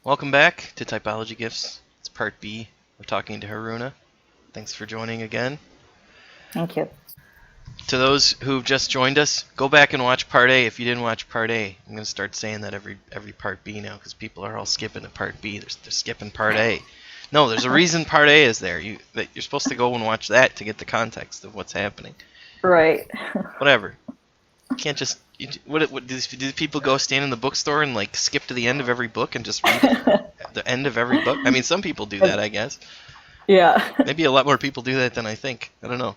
Welcome back to Typology Gifts. It's part B. We're talking to Haruna. Thanks for joining again. Thank you. To those who've just joined us, go back and watch part A if you didn't watch part A. I'm going to start saying that every part B now because people are all skipping to part B. They're skipping part A. No, there's a reason part A is there. You're supposed to go and watch that to get the context of what's happening. Right. Whatever. You can't just. What do people go stand in the bookstore and like skip to the end of every book and just read the end of every book? I mean, some people do that, I guess. Yeah. Maybe a lot more people do that than I think. I don't know.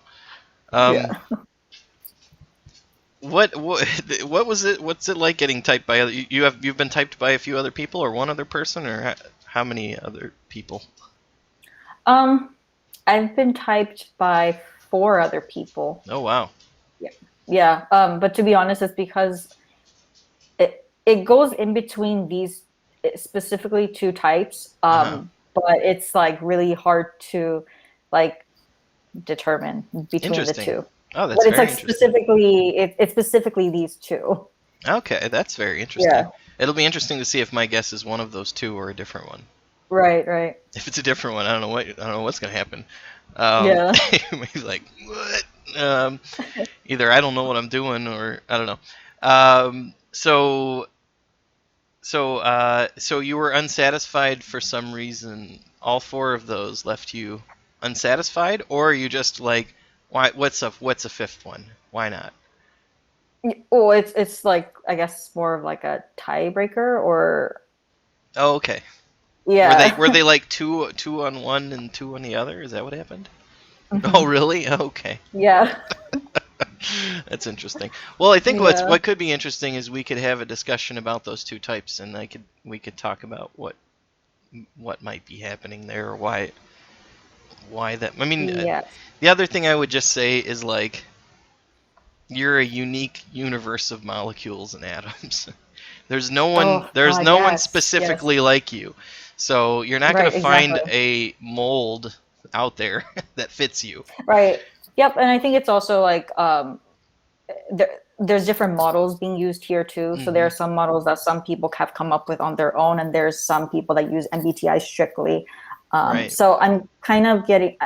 Um, Yeah. what was it? What's it like getting typed by other? You've been typed by a few other people or one other person or how many other people? Um, I've been typed by 4 other people. Oh wow. Yeah. Yeah. But to be honest, it's because it goes in between these specifically two types. Uh huh. But it's like really hard to like determine between the Interesting. two. Oh, But that's it's very like interesting. it's specifically these two. Okay, that's very interesting. Yeah. It'll be interesting to see if my guess is one of those two or a different one. Right. Right. If it's a different one, I don't know what's gonna happen. Yeah. Maybe like what? Either I don't know what I'm doing or I don't know. So you were unsatisfied for some reason. All four of those left you unsatisfied, or are you just like, why? What's a fifth one? Why not? Oh, it's like I guess more of like a tiebreaker or Oh, okay. Were yeah. they like two on one and two on the other? Is that what happened? Oh, Hmm. really? Okay. Yeah. That's interesting. Well, I think Yeah. what could be interesting is we could have a discussion about those two types, and we could talk about what might be happening there or why that. I mean, Yes. the other thing I would just say is like you're a unique universe of molecules and atoms. Oh There's God, no one yes. Yes. specifically like you. So you're not going Right, to find exactly. a mold out there that fits you. Right. Yep, and I think it's also like there's different models being used here too. So there Hmm. are some models that some people have come up with on their own, and there's some people that use MBTI strictly. Right. So I'm kind of getting.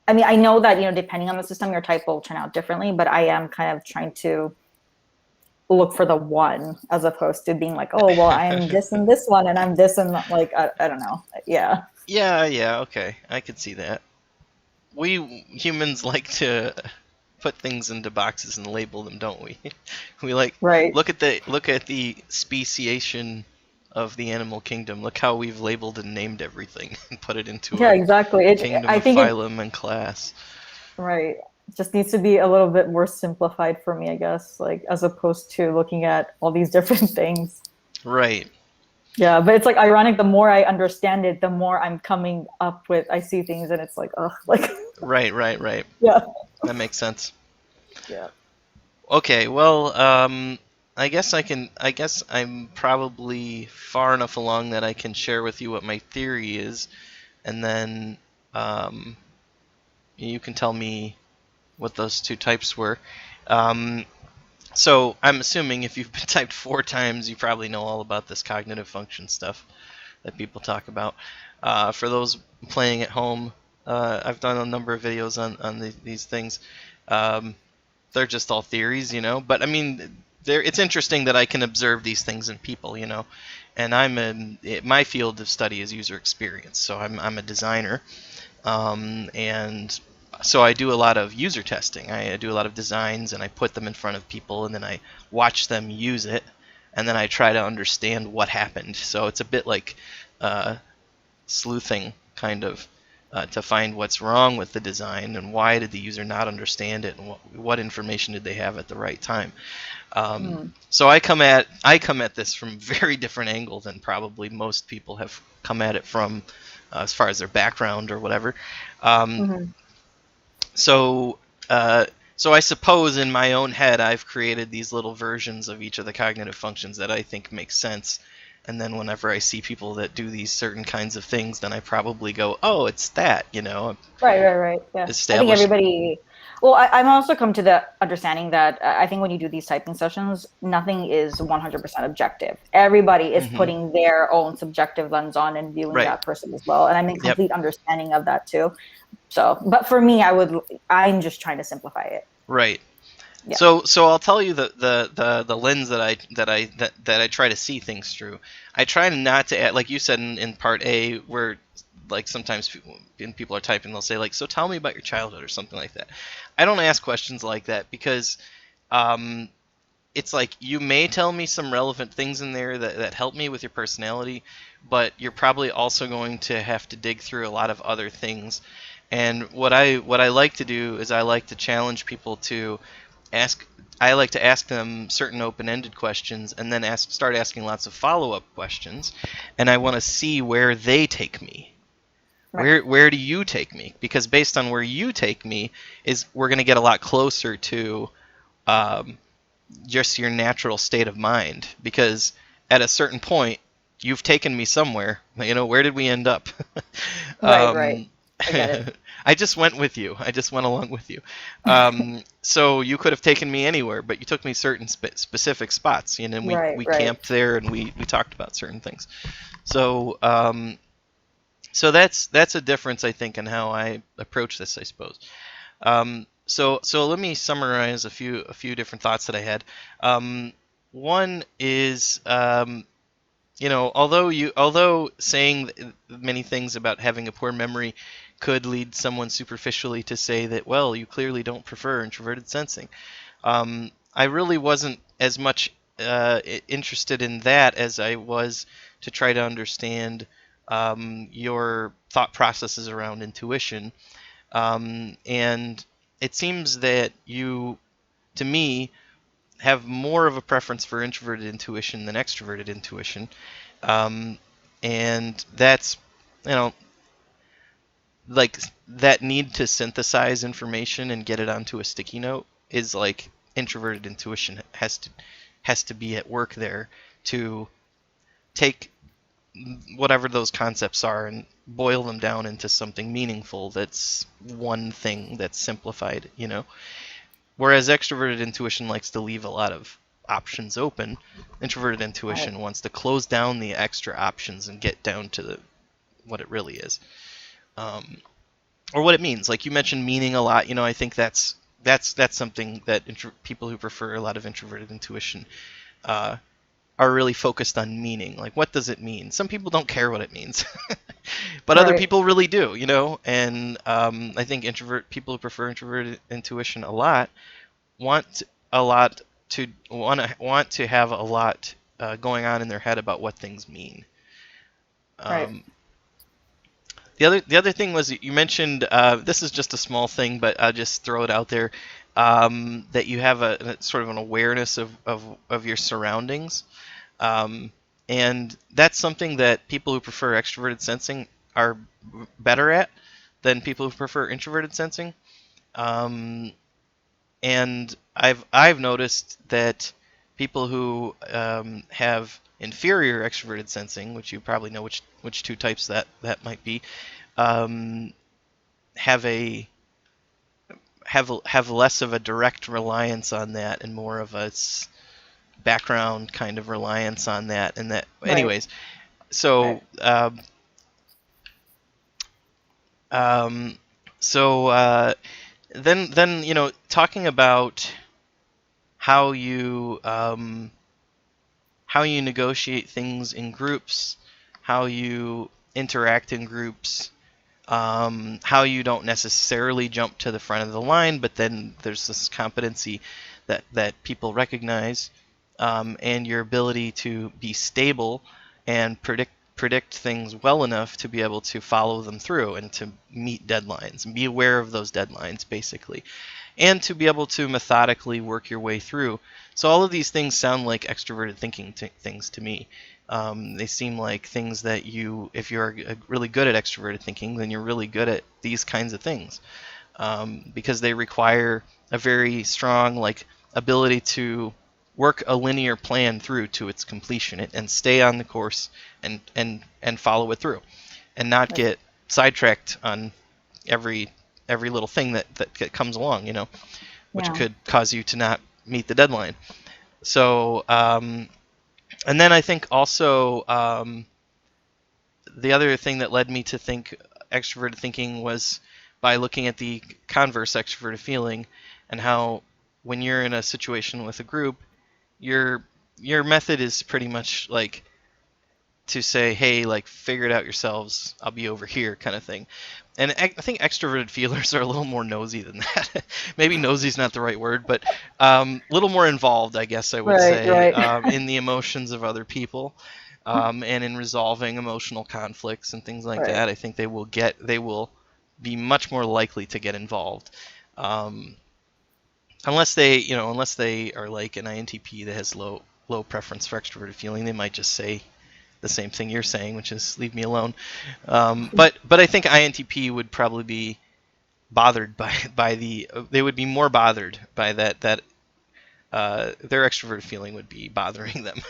I mean, I know that depending on the system, your type will turn out differently, but I am kind of trying to look for the one as opposed to being like, oh, well, I'm this and this one, and I'm this and like I don't know. Yeah. Yeah, okay. I could see that. We humans like to put things into boxes and label them, don't we? We like Right. look at the speciation of the animal kingdom. Look how we've labeled and named everything and put it into Yeah, a exactly. kingdom I of think it phylum and class. right. It just needs to be a little bit more simplified for me, I guess, like as opposed to looking at all these different things. Right. Yeah, but it's like ironic. The more I understand it, the more I'm coming up with. I see things, and it's like, ugh, like, Right. yeah, That makes sense. yeah. Okay, well, I guess I guess I'm probably far enough along that I can share with you what my theory is, and then um, you can tell me what those two types were. Um, so I'm assuming if you've been typed 4 times, you probably know all about this cognitive function stuff that people talk about. For those playing at home, I've done a number of videos on these things. Um, they're just all theories, But I mean, it's interesting that I can observe these things in people, And my field of study is user experience, so I'm a designer, and so I do a lot of user testing. I do a lot of designs, and I put them in front of people, and then I watch them use it, and then I try to understand what happened. So it's a bit like uh, sleuthing, kind of, to find what's wrong with the design and why did the user not understand it, and what information did they have at the right time. Mm. So I come at this from a very different angle than probably most people have come at it from, as far as their background or whatever. Um, Hmm. so uh, so I suppose in my own head I've created these little versions of each of the cognitive functions that I think make sense. And then whenever I see people that do these certain kinds of things, then I probably go, "Oh, it's that," Right, right, right. Yeah, I think Establish. everybody. Well, I'm also come to the understanding that I think when you do these typing sessions, nothing is 100% objective. Everybody is Hmm. putting their own subjective lens on and viewing Right. that person as well. And I'm in Yep. complete understanding of that too. So, but for me, I'm just trying to simplify it. Right. Yeah. So I'll tell you the lens that I try to see things through. I try not to add, like you said in part A, where like sometimes people are typing, they'll say like, so tell me about your childhood or something like that. I don't ask questions like that because um, it's like you may tell me some relevant things in there that help me with your personality, but you're probably also going to have to dig through a lot of other things. And what I like to do is I like to challenge people to ask. I like to ask them certain open-ended questions and then start asking lots of follow-up questions, and I want to see where they take me. Right. Where do you take me? Because based on where you take me is we're going to get a lot closer to um, just your natural state of mind, because at a certain point you've taken me somewhere. Where did we end up? Right. Right. um, I get it. I just went with you. I just went along with you. So you could have taken me anywhere, but you took me certain specific spots, and we, Right. we Right. camped there and we talked about certain things. So that's a difference, I think, in how I approach this, I suppose. So let me summarize a few different thoughts that I had. One is, although saying many things about having a poor memory could lead someone superficially to say that, well, you clearly don't prefer introverted sensing. I really wasn't as much interested in that as I was to try to understand your thought processes around intuition. And it seems that you, to me, have more of a preference for introverted intuition than extroverted intuition. Um, and that's, you know, like that need to synthesize information and get it onto a sticky note is like introverted intuition has to be at work there to take whatever those concepts are and boil them down into something meaningful that's one thing that's simplified. Whereas extroverted intuition likes to leave a lot of options open, introverted Right. intuition wants to close down the extra options and get down to what it really is. Um, or what it means. Like you mentioned meaning a lot. I think that's something that people who prefer a lot of introverted intuition uh, are really focused on meaning. Like, what does it mean? Some people don't care what it means, but other Right. people really do. And I think people who prefer introverted intuition a lot want a lot want to have a lot going on in their head about what things mean. Right. Um, the other thing was you mentioned, this is just a small thing, but I'll just throw it out there, that you have a sort of an awareness of your surroundings. Um, and that's something that people who prefer extroverted sensing are better at than people who prefer introverted sensing. Um, and I've noticed that people who have inferior extroverted sensing, which you probably know which two types that might be, um, have a have less of a direct reliance on that and more of a background kind of reliance on that. And that, Right. anyways. So Right. um, so then talking about how you um, how you negotiate things in groups, how you interact in groups, how you don't necessarily jump to the front of the line, but then there's this competency that people recognize, and your ability to be stable and predict things well enough to be able to follow them through and to meet deadlines and be aware of those deadlines, basically, and to be able to methodically work your way through. So all of these things sound like extroverted thinking things to me. They seem like things that if you're really good at extroverted thinking, then you're really good at these kinds of things, because they require a very strong ability to work a linear plan through to its completion and stay on the course and follow it through and not Right. get sidetracked on every every little thing that comes along, which Yeah. could cause you to not meet the deadline. So, and then I think also the other thing that led me to think extroverted thinking was by looking at the converse extroverted feeling, and how when you're in a situation with a group, your your method is pretty much like to say, hey, like, figure it out yourselves, I'll be over here, kind of thing. And I think extroverted feelers are a little more nosy than that. Maybe nosy is not the right word, but a little more involved, I guess I would Right, say, right. in the emotions of other people, and in resolving emotional conflicts and things like Right. that. I think they will be much more likely to get involved. Um, unless they are like an INTP that has low preference for extroverted feeling, they might just say the same thing you're saying, which is leave me alone. But I think INTP would probably be bothered by they would be more bothered by that their extroverted feeling would be bothering them.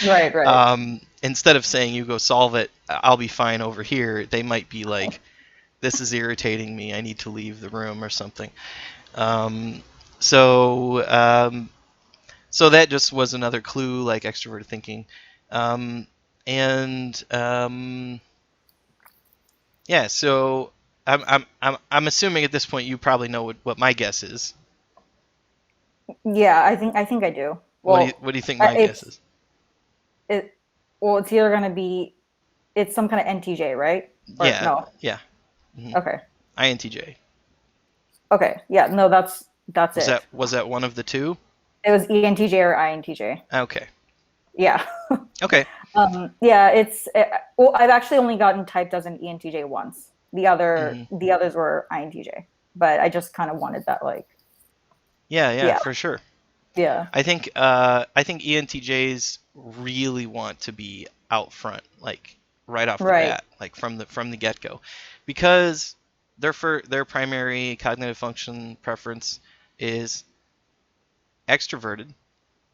Right, right. Instead of saying you go solve it, I'll be fine over here, they might be like, this is irritating me, I need to leave the room or something. Um, so so that just was another clue, like extroverted thinking. Um, and Yeah, so I'm assuming at this point you probably know what my guess is. Yeah, I think I do. Well, What do you think my guess it's is? it well, it's either gonna be it's some kind of NTJ, right? Or Yeah, no? yeah. Hmm. Okay. INTJ. Okay. Yeah, no, that's it. Was that one of the two? It was ENTJ or INTJ. Okay. Yeah. Okay. Yeah, well, I've actually only gotten typed as an ENTJ once. Hmm. The others were INTJ, but I just kind of wanted that, like, Yeah, yeah, yeah, for sure. yeah, I think ENTJs really want to be out front, like right off the right, bat, like from the get go, because their primary cognitive function preference is extroverted,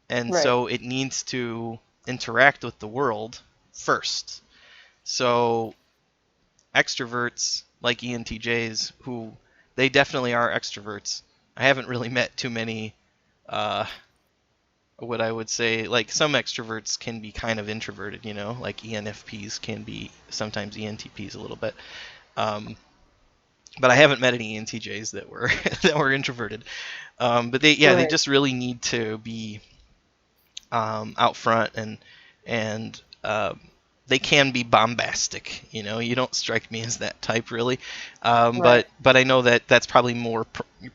and right, so it needs to interact with the world first. So extroverts like ENTJs, who they definitely are extroverts. I haven't really met too many. Uh, what I would say, like, some extroverts can be kind of introverted, like ENFPs can be sometimes ENTPs a little bit. Um, but I haven't met any ENTJs that were that were introverted. But they right, just really need to be out front, and they can be bombastic. You don't strike me as that type really, right, but I know that that's probably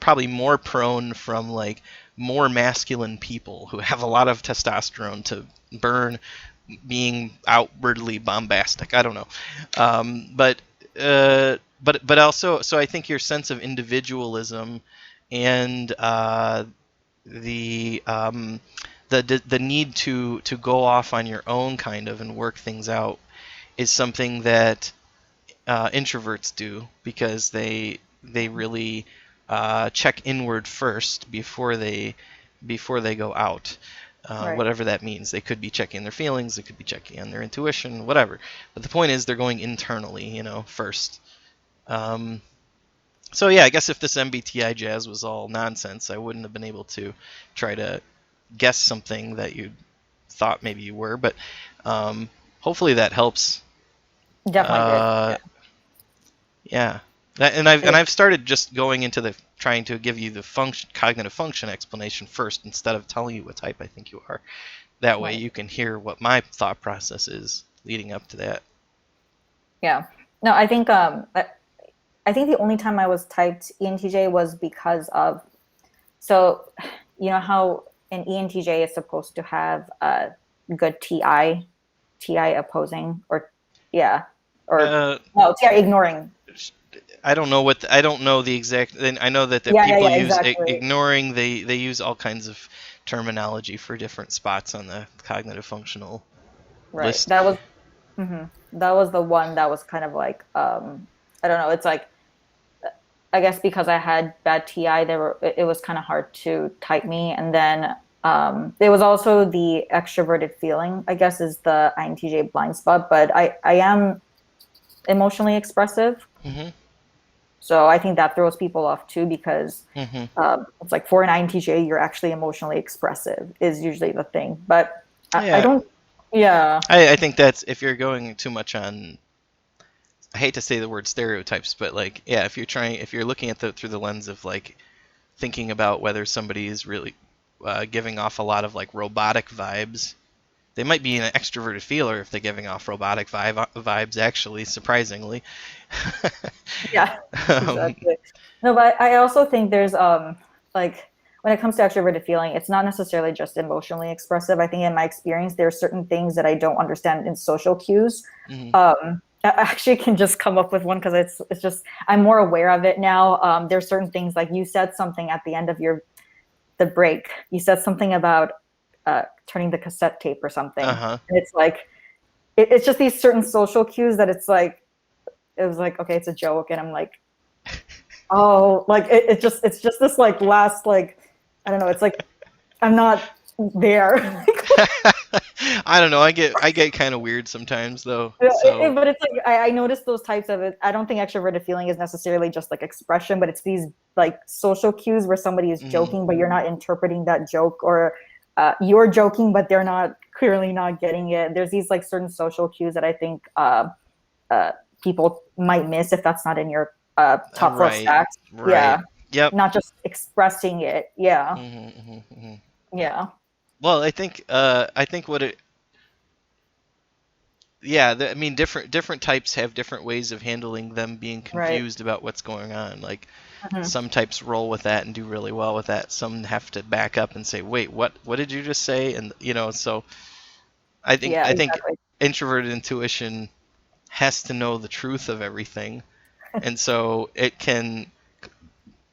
probably more prone from like more masculine people who have a lot of testosterone to burn being outwardly bombastic. I don't know, but also, so I think your sense of individualism and the the need to go off on your own kind of and work things out is something that introverts do, because they really check inward first before they go out. right, Whatever that means. They could be checking their feelings, they could be checking on their intuition, whatever. But the point is, they're going internally, first. Um, so yeah, I guess if this MBTI jazz was all nonsense, I wouldn't have been able to try to guess something that you thought maybe you were, but hopefully that helps. definitely did. Uh, Yeah, yeah, and it, I've started just going into the trying to give you the cognitive function explanation first, instead of telling you what type I think you are. That way right. you can hear what my thought process is leading up to that. Yeah. No, I think the only time I was typed ENTJ was because of so you know how an ENTJ is supposed to have a good TI opposing, or yeah, or Uh, no, TI ignoring. I don't know the exact. I know that Yeah, yeah, people yeah, use exactly. ignoring. They use all kinds of terminology for different spots on the cognitive functional Right. list. That was the one that was kind of like I don't know, it's like I guess because I had bad TI, it was kind of hard to type me. And then there was also the extroverted feeling, I guess, is the INTJ blind spot. But I am emotionally expressive. Hmm. So I think that throws people off too, because Hmm. it's like for an INTJ, you're actually emotionally expressive is usually the thing. But I Yeah, don't, yeah, I think that's if you're going too much on. I hate to say the word stereotypes, but like, yeah, if you're looking at the through the lens of like thinking about whether somebody is really giving off a lot of like robotic vibes. They might be an extroverted feeler if they're giving off robotic vibes, actually, surprisingly. yeah, um, exactly. No, but I also think there's like when it comes to extroverted feeling, it's not necessarily just emotionally expressive. I think in my experience, there are certain things that I don't understand in social cues. mhm. I actually can just come up with one because it's just I'm more aware of it now. There's certain things like you said something at the end of the break. You said something about turning the cassette tape or something, Uh-huh. and it's like it's just these certain social cues that it's like it was like okay, it's a joke, and I'm like oh, like it's just this like last like I don't know, it's like I'm not there. I don't know. I get kind of weird sometimes though. So, But it's like I noticed those types of it. I don't think extroverted feeling is necessarily just like expression, but it's these like social cues where somebody is mhm. joking, but you're not interpreting that joke, or you're joking, but they're not clearly not getting it. There's these like certain social cues that I think uh, people might miss if that's not in your top four Right. stacks. Right. Yeah, Yep. not just expressing it. Yeah, Hmm. yeah, Well, I think what it yeah, I mean different types have different ways of handling them being right. confused about what's going on. Like Hmm. some types roll with that and do really well with that. Some have to back up and say, "Wait, what did you just say?" And so Yeah, I think exactly. introverted intuition has to know the truth of everything, and so it can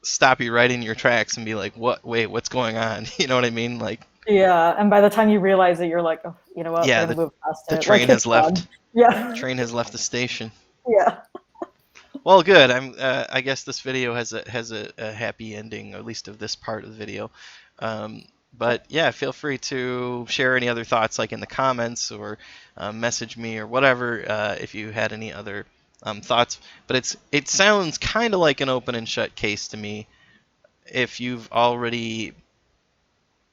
stop you right in your tracks and be like, "What? Wait, what's going on?" You know what I mean? Like, Yeah, and by the time you realize it, you're like, oh, you know what? We're yeah, gonna move past the it. train Like it's has done. left. Yeah, Train has left the station. yeah. Well, good. I guess this video has a happy ending, at least of this part of the video. Um, but yeah, feel free to share any other thoughts, like in the comments, or message me or whatever, if you had any other thoughts. But it sounds kind of like an open and shut case to me. If you've already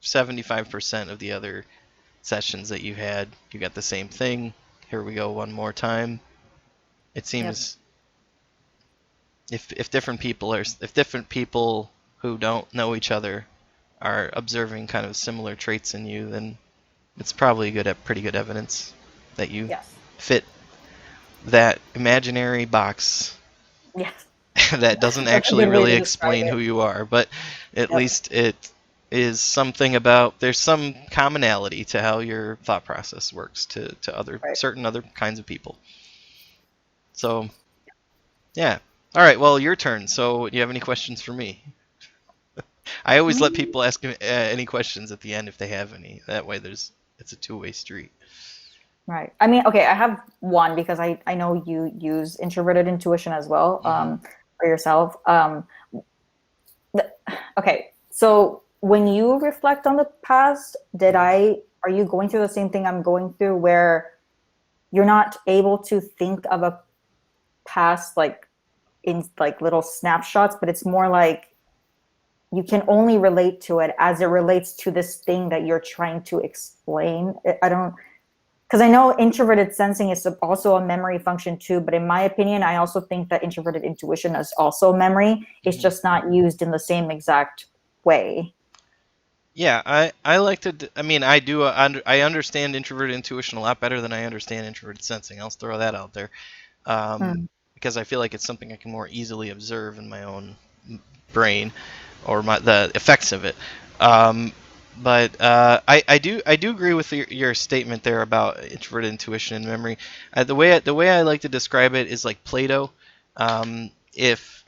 75% of the other sessions that you had, you got the same thing. Here we go one more time. It Yep. seems if different people who don't know each other are observing kind of similar traits in you, then it's probably pretty good evidence that you Yes. fit that imaginary box Yes. that doesn't That's a actually good way really to describe explain it. who you are, but at Yep. least it is something about there's some commonality to how your thought process works to other Right. certain other kinds of people. So, yeah. All right, well, your turn. So, do you have any questions for me? I always let Mm, people ask any questions at the end if they have any. That way, it's a two-way street. right. I mean, okay, I have one because I know you use introverted intuition as well Hmm. for yourself. The, okay, so when you reflect on the past, are you going through the same thing I'm going through where you're not able to think of a past like in like little snapshots, but it's more like you can only relate to it as it relates to this thing that you're trying to explain. I don't, because I know introverted sensing is also a memory function too, but in my opinion, I also think that introverted intuition is also memory. It's Hmm. just not used in the same exact way. Yeah, I like to. I mean, I do. I understand introverted intuition a lot better than I understand introverted sensing. I'll throw that out there, Mm, because I feel like it's something I can more easily observe in my own brain, or the effects of it. Um, but I do agree with your statement there about introverted intuition and memory. The way I like to describe it is like Play-Doh. If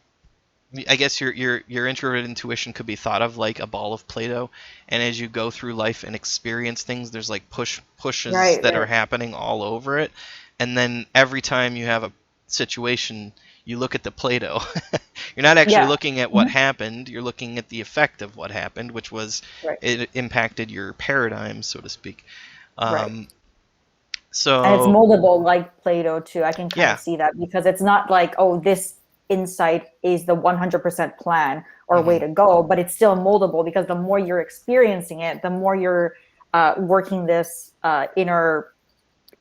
I guess your introverted intuition could be thought of like a ball of Play-Doh, and as you go through life and experience things, there's like pushes right, that are right. happening all over it, and then every time you have a situation, you look at the Play-Doh. You're not actually Yeah. looking at what Mhm. happened. You're looking at the effect of what happened, which was Right, it impacted your paradigm, so to speak. right. Um, And it's so moldable like Play-Doh too. I can kind of yeah, see that because it's not like, oh, this. insight is the 100% plan or way Hmm. to go, but it's still moldable because the more you're experiencing it, the more you're working this inner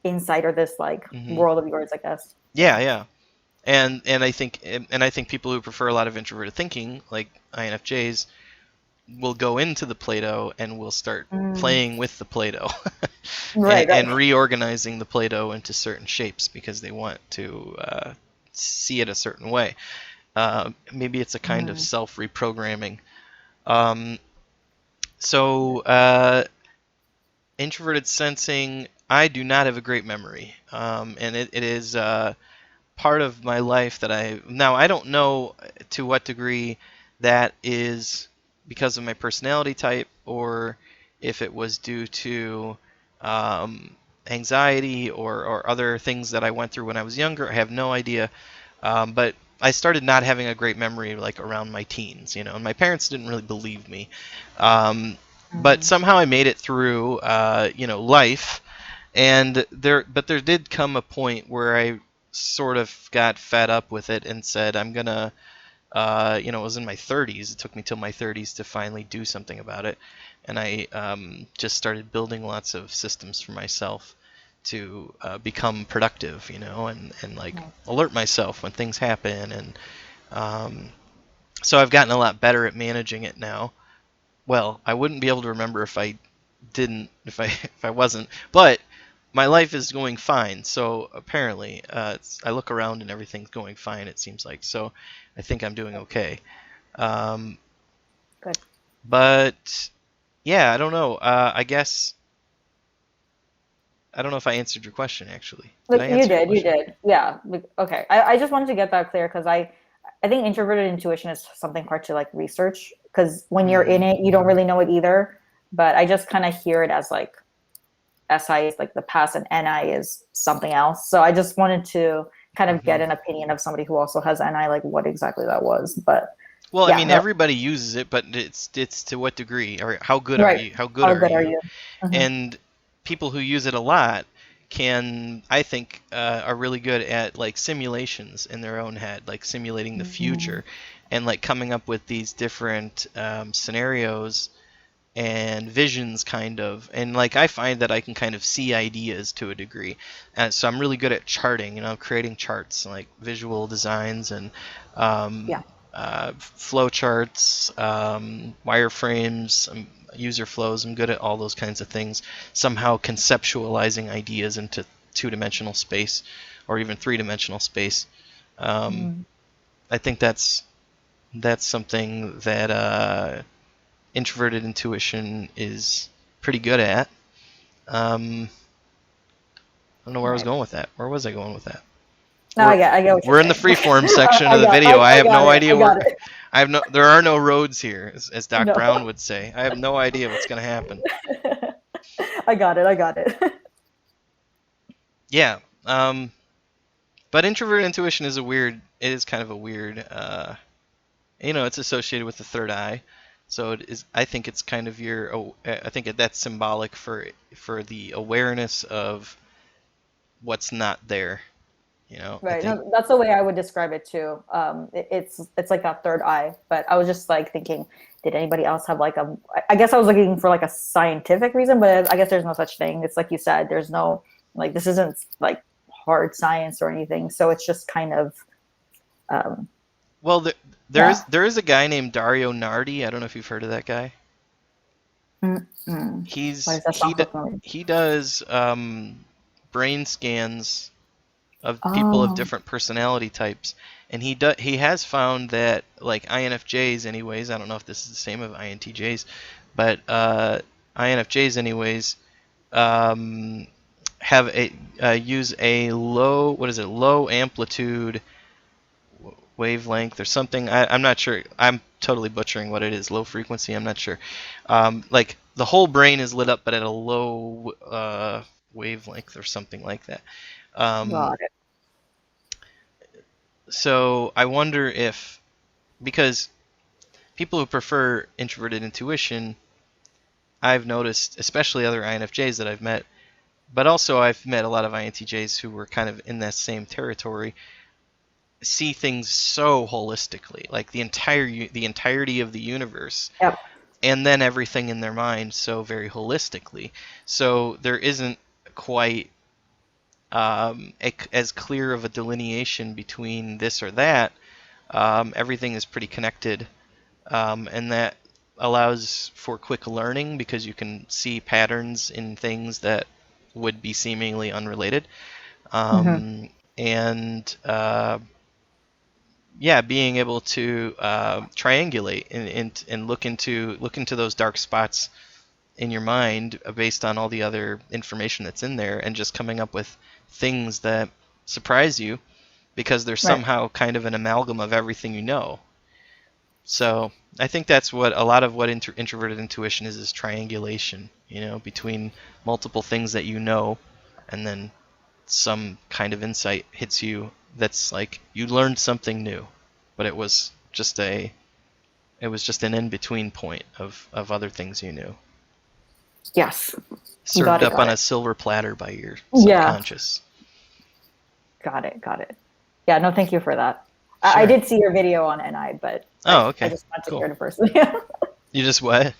insight or this like Hmm. world of yours, I guess. Yeah, yeah. And I think people who prefer a lot of introverted thinking, like INFJs, will go into the Play-Doh and will start Mm. playing with the Play-Doh Right, and right. reorganizing the Play-Doh into certain shapes because they want to see it a certain way. Maybe it's a kind of Mm. self-reprogramming. Um, so introverted sensing, I do not have a great memory, and it is part of my life that I don't know to what degree that is because of my personality type or if it was due to um, anxiety or other things that I went through when I was younger. I have no idea. But I started not having a great memory like around my teens, and my parents didn't really believe me. Um, but Mm. somehow I made it through, life, and there did come a point where I sort of got fed up with it and said, I'm gonna, it was in my 30s. It took me till my 30s to finally do something about it, and I just started building lots of systems for myself to become productive, and like Nice. alert myself when things happen, and um, so I've gotten a lot better at managing it now. Well, I wouldn't be able to remember if I if I wasn't, but my life is going fine. So apparently, I look around and everything's going fine. It seems like so. I think I'm doing okay. Um, Good. but yeah, I don't know. I guess I don't know if I answered your question. Actually, did Like I you answer your did, you question? did. Yeah. Like, okay. I just wanted to get that clear because I think introverted intuition is something hard to like research because when you're Hmm. in it, you don't really know it either. But I just kind of hear it as like SI is like the past and NI is something else. So I just wanted to kind of Hmm. get an opinion of somebody who also has NI, like what exactly that was. But Well, I yeah, mean, no, everybody uses it, but it's to what degree, or how good are right. you? How good How are good are you? you? Hmm. And people who use it a lot can, I think, are really good at like simulations in their own head, like simulating the Hmm. future, and like coming up with these different scenarios and visions, kind of. And like I find that I can kind of see ideas to a degree, and so I'm really good at charting. Creating charts, like visual designs and Yeah. um, flow charts, wireframes, user flows. I'm good at all those kinds of things. Somehow conceptualizing ideas into two-dimensional space, or even three-dimensional space. Um, Mm. I think that's something that introverted intuition is pretty good at. I don't know where I was Right. going with that. Where was I going with that? No, We're I get what you're we're in the saying. freeform section of I the got, video. I have got no it. idea I where. got it. There are no roads here, as Doc No, Brown would say. I have no idea what's going to happen. I got it. I got it. Yeah. But introverted intuition is it is kind of a weird, it's associated with the third eye. So it is. I think it's kind of I think that's symbolic for the awareness of what's not there. I Right. think. No, that's the way I would describe it too. It's like that third eye. But I was just like thinking, did anybody else have like a? I guess I was looking for like a scientific reason, but I guess there's no such thing. It's like you said, there's no like this isn't like hard science or anything. So it's just kind of um, Well, there is yeah. there is a guy named Dario Nardi. I don't know if you've heard of that guy. Mm-mm. Why He's does that he sound d- so familiar? he does brain scans of people of Oh, different personality types, and he has found that like INFJs, anyways. I don't know if this is the same of INTJs, but INFJs, anyways, um, have a use a low amplitude wavelength or something. I'm not sure. I'm totally butchering what it is. Low frequency. I'm not sure. Like the whole brain is lit up, but at a low wavelength or something like that. Um, got it. so I wonder if because people who prefer introverted intuition, I've noticed, especially other INFJs that I've met, but also I've met a lot of INTJs who were kind of in that same territory. see things so holistically, like the entirety of the universe, Yep. and then everything in their mind so very holistically. So there isn't quite as clear of a delineation between this or that. Everything is pretty connected, and that allows for quick learning because you can see patterns in things that would be seemingly unrelated. Hmm. And yeah, being able to triangulate and look into those dark spots in your mind based on all the other information that's in there, and just coming up with things that surprise you because they're Right. somehow kind of an amalgam of everything you know. So I think that's what a lot of what introverted intuition is triangulation, between multiple things that you know, and then some kind of insight hits you that's like you learned something new, but it was just an in between point of other things you knew, Yes. Got served it. up Got on a it. silver platter by your Yeah. subconscious. Got it. Got it. Yeah. No, thank you for that. I Sure. did see your video on NI, but Oh, I okay. just wanted to hear Cool. it in person. Yeah. You just what?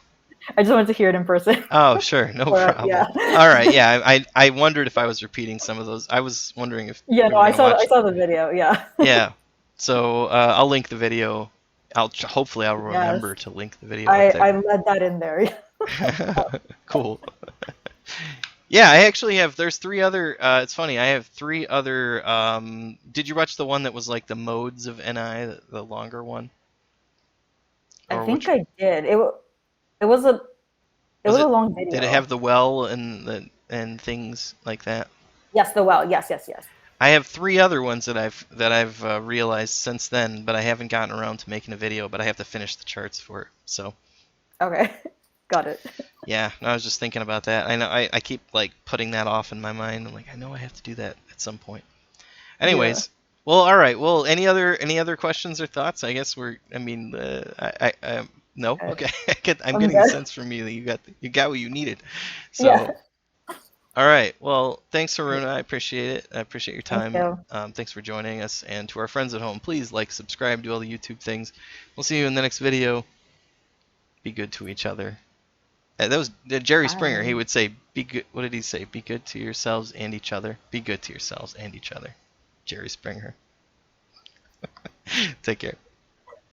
I just wanted to hear it in person. Oh, sure, no Yeah. problem. All right, yeah, I wondered if I was repeating some of those. I was wondering if Yeah. we No, were gonna I watch. saw the video. Yeah. Yeah, so I'll link the video. Hopefully I'll Yes. remember to link the video up I there. led that in there. Cool. Yeah, I actually have. There's three other. It's funny. I have three other. Did you watch the one that was like the modes of NI, the longer one, I or think which I did. It was a it was was a it? long Did it have video. the well and things like that? Yes, the well. Yes, yes, yes. I have three other ones that I've realized since then, but I haven't gotten around to making a video. But I have to finish the charts for it. So Okay. Got it. yeah, I was just thinking about that. I know I keep like putting that off in my mind. I'm like, I know I have to do that at some point. Yeah. Anyways, well, all right. Well, any other questions or thoughts? I guess I mean, no. Okay. Okay, I'm I'm getting the good. sense from you that you got what you needed. Yeah. So all right. Well, thanks, Haruna. I appreciate it. I appreciate your Thank time. you. Thanks for joining us. And to our friends at home, please like, subscribe, do all the YouTube things. We'll see you in the next video. Be good to each other. That was Jerry Springer. He Bye. would say, "Be good." What did he say? Be good to yourselves and each other. Be good to yourselves and each other. Jerry Springer. Take care.